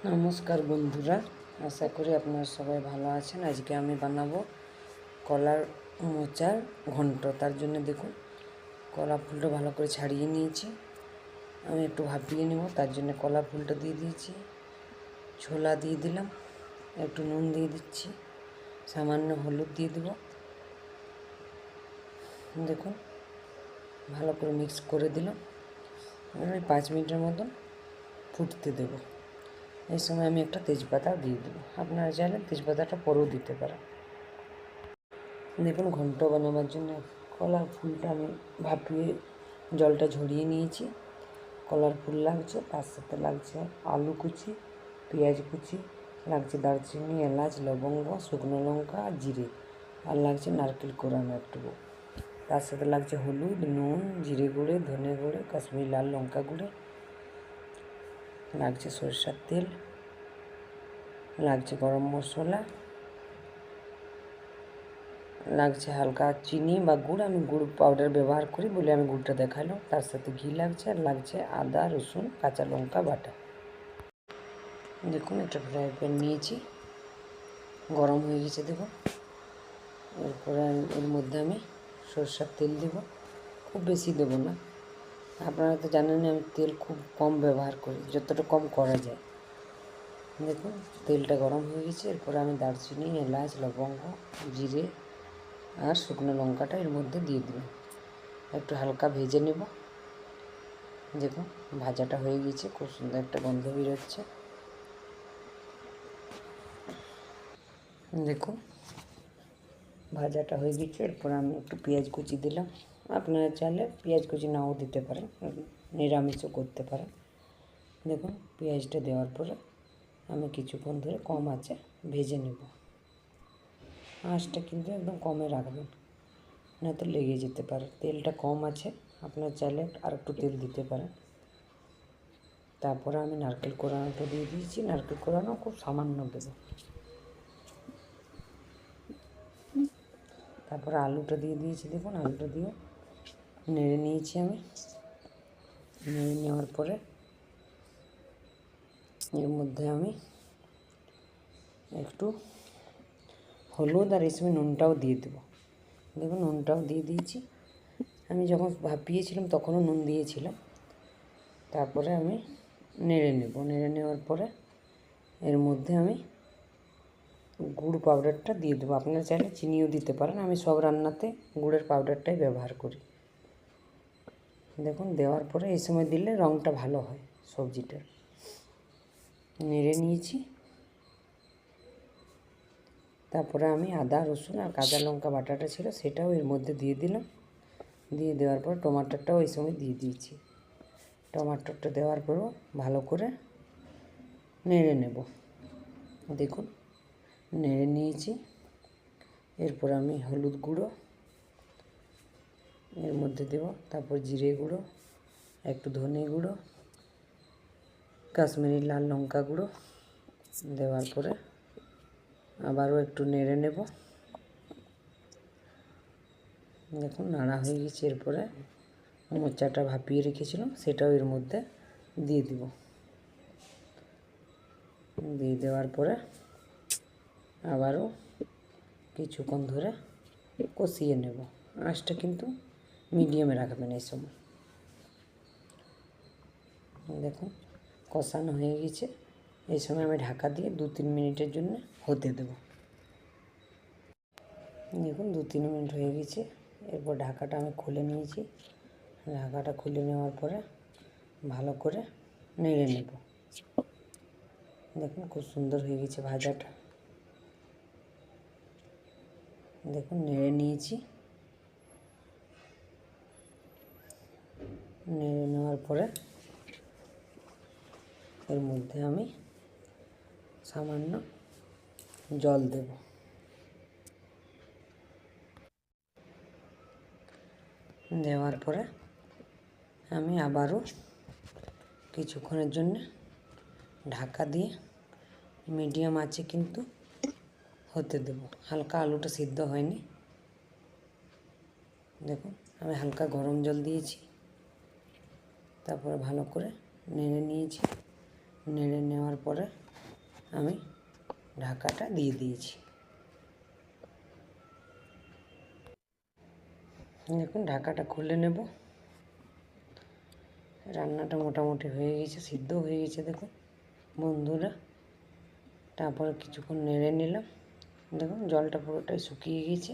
নমস্কার বন্ধুরা, আশা করি আপনারা সবাই ভালো আছেন। আজকে আমি বানাবো কলার মোচার ঘন্ট। তার জন্য দেখুন, কলা ফুলটা ভালো করে ছাড়িয়ে নিয়েছি। আমি একটু ভাপিয়ে নেব, তার জন্য কলা ফুলটা দিয়ে দিয়েছি, ছোলা দিয়ে দিলাম, একটু নুন দিয়ে দিচ্ছি, সামান্য হলুদ দিয়ে দেব। দেখুন, ভালো করে মিক্স করে দিলাম। আমি 5 মিনিটের মতন ফুটতে দেবো। এই সময় আমি একটা তেজপাতা দিয়ে দেবো। আপনারা চাইলে তেজপাতাটা পরেও দিতে পারেন। দেখুন, ঘন্ট বানাবার জন্য কলার ফুলটা আমি ভাপিয়ে জলটা ঝরিয়ে নিয়েছি। কলার ফুল লাগছে, তার সাথে লাগছে আলু কুচি, পেঁয়াজ কুচি, লাগছে দারচিনি, এলাচ, লবঙ্গ, শুকনো লঙ্কা আর জিরে, আর লাগছে নারকেল কোরানো একটু। তার সাথে লাগছে হলুদ, নুন, জিরে গুঁড়ে, ধনে গুঁড়ে, কাশ্মীরি লাল লঙ্কা গুঁড়ে, লাগছে সরষের তেল, লাগছে গরম মশলা, লাগছে হালকা চিনি বা গুড়। আমি গুড় পাউডার ব্যবহার করি বলে আমি গুড়টা দেখালাম। তার সাথে ঘি লাগছে, আর লাগছে আদা, রসুন, কাঁচা লঙ্কা বাটা। দেখুন, একটা ফ্রাই প্যান নিয়েছি, গরম হয়ে গেছে। দেখুন, এরপরে এর মধ্যে আমি সরষের তেল দেব, খুব বেশি দেব না। আপনারা তো জানেন আমি তেল খুব কম ব্যবহার করি, যতটা কম করা যায়। দেখুন, তেলটা গরম হয়ে গেছে। এরপরে আমি দারচিনি, এলাচ, লবঙ্গ, জিরে আর শুকনো লঙ্কাটা এর মধ্যে দিয়ে দিলাম, একটু হালকা ভেজে নেব। দেখুন, ভাজাটা হয়ে গেছে, খুব সুন্দর একটা গন্ধ বেরোচ্ছে। দেখুন, ভাজাটা হয়ে গেছে। এরপর আমি একটু পেঁয়াজ কুচি দিলাম। আপনারা চাইলে পেঁয়াজ কুচি নাও দিতে পারেন, নিরামিষও করতে পারেন। দেখুন, পেঁয়াজটা দেওয়ার পরে আমি কিছুক্ষণ ধরে কম আঁচে ভেজে নেব। আঁচটা কিন্তু একদম কমে রাখবেন, না তো লেগে যেতে পারে। তেলটা কম আছে, আপনার চাইলে আর একটু তেল দিতে পারেন। তারপরে আমি নারকেল কোরানোটা দিয়ে দিয়েছি। নারকেল কোরানো খুব সামান্য দেবো। তারপরে আলুটা দিয়ে দিয়েছি। দেখুন, আলুটা দিয়ে নেড়ে নিয়েছি আমি। নেড়ে নেওয়ার পরে এর মধ্যে আমি একটু হলুদ আর এই সময় নুনটাও দিয়ে দেবো। দেখুন, নুনটাও দিয়ে দিয়েছি। আমি যখন ভাপিয়েছিলাম তখনও নুন দিয়েছিলাম। তারপরে আমি নেড়ে নেব। নেড়ে নেওয়ার পরে এর মধ্যে আমি গুড় পাউডারটা দিয়ে দেবো। আপনারা চাইলে চিনিও দিতে পারেন। আমি সব রান্নাতে গুড়ের পাউডারটাই ব্যবহার করি। দেখুন, দেওয়ার পরে এই সময় দিলে রঙটা ভালো হয় সবজিটার। নেড়ে নিয়েছি। তারপরে আমি আদা, রসুন আর কাঁচা লঙ্কা বাটাটা ছিল সেটাও এর মধ্যে দিয়ে দিলাম। দিয়ে দেওয়ার পর টমাটোটাও এই সময় দিয়ে দিয়েছি। টমাটোটা দেওয়ার পরও ভালো করে নেড়ে নেব। দেখুন, নেড়ে নিয়েছি। এরপর আমি হলুদ গুঁড়ো এর মধ্যে দেব, তারপর জিরে গুঁড়ো, একটু ধনে গুঁড়ো, কাশ্মীরি লাল লঙ্কা গুঁড়ো দেওয়ার পরে আবারও একটু নেড়ে নেব। দেখুন, নাড়া হয়ে গেছে। এরপরে মোচাটা ভাপিয়ে রেখেছিলাম সেটাও এর মধ্যে দিয়ে দিব। দিয়ে দেওয়ার পরে আবারও কিছুক্ষণ ধরে কষিয়ে নেব। আঁচটা কিন্তু মিডিয়ামে রাখবেন এই সময়। দেখুন, কষানো হয়ে গেছে। এই সময় আমি ঢাকা দিয়ে 2-3 মিনিটের জন্য হতে দেব। দেখুন, 2-3 মিনিট হয়ে গেছে। এরপর ঢাকাটা আমি খুলে নিয়েছি। ঢাকাটা খুলে নেওয়ার পরে ভালো করে নেড়ে নেব। দেখুন, খুব সুন্দর হয়ে গেছে ভাজাটা। দেখুন, নেড়ে নিয়েছি। নেড়ে নেওয়ার পরে এর মধ্যে আমি সামান্য জল দেব। দেওয়ার পরে আমি আবারও কিছুক্ষণের জন্য ঢাকা দিয়ে মিডিয়াম আঁচে কিন্তু হতে দেব। হালকা আলুটা সিদ্ধ হয়নি। দেখুন, আমি হালকা গরম জল দিয়েছি। তারপরে ভালো করে নেড়ে নিয়েছি। নেড়ে নেওয়ার পরে আমি ঢাকাটা দিয়ে দিয়েছি। দেখুন ঢাকাটা খুলে নেব। রান্নাটা মোটামুটি হয়ে গেছে, সিদ্ধ হয়ে গেছে দেখুন বন্ধুরা। তারপরে কিছুক্ষণ নেড়ে নিলাম। দেখুন জলটা পুরোটাই শুকিয়ে গেছে।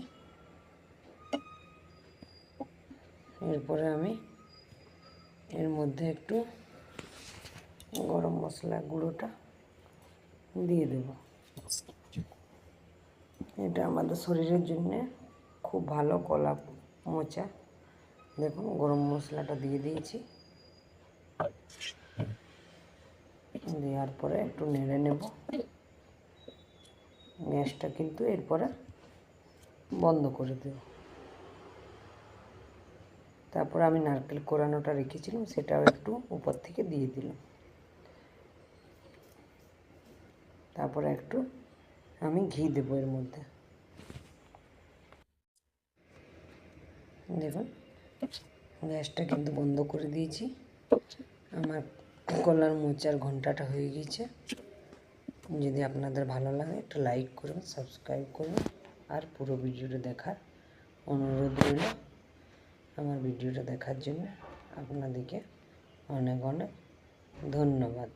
এরপরে আমি এর মধ্যে একটু গরম মশলা গুঁড়োটা দিয়ে দেব। এটা আমাদের শরীরের জন্যে খুব ভালো, কলা মোচা। দেখুন গরম মশলাটা দিয়ে দিয়েছি। দেওয়ার পরে একটু নেড়ে নেব। গ্যাসটা কিন্তু এরপরে বন্ধ করে দেব। তারপর আমি নারকেল কোরানোটা রেখেছিলাম, সেটাও একটু উপর থেকে দিয়ে দিলাম। তারপরে একটু আমি ঘি দেবো এর মধ্যে। দেখুন গ্যাসটা কিন্তু বন্ধ করে দিয়েছি। আমার কলার মোচার ঘন্টাটা হয়ে গেছে। যদি আপনাদের ভালো লাগে একটু লাইক করুন, সাবস্ক্রাইব করুন, আর পুরো ভিডিওটা দেখার অনুরোধ রইল। আমার ভিডিওটা দেখার জন্য আপনাদেরকে অনেক অনেক ধন্যবাদ।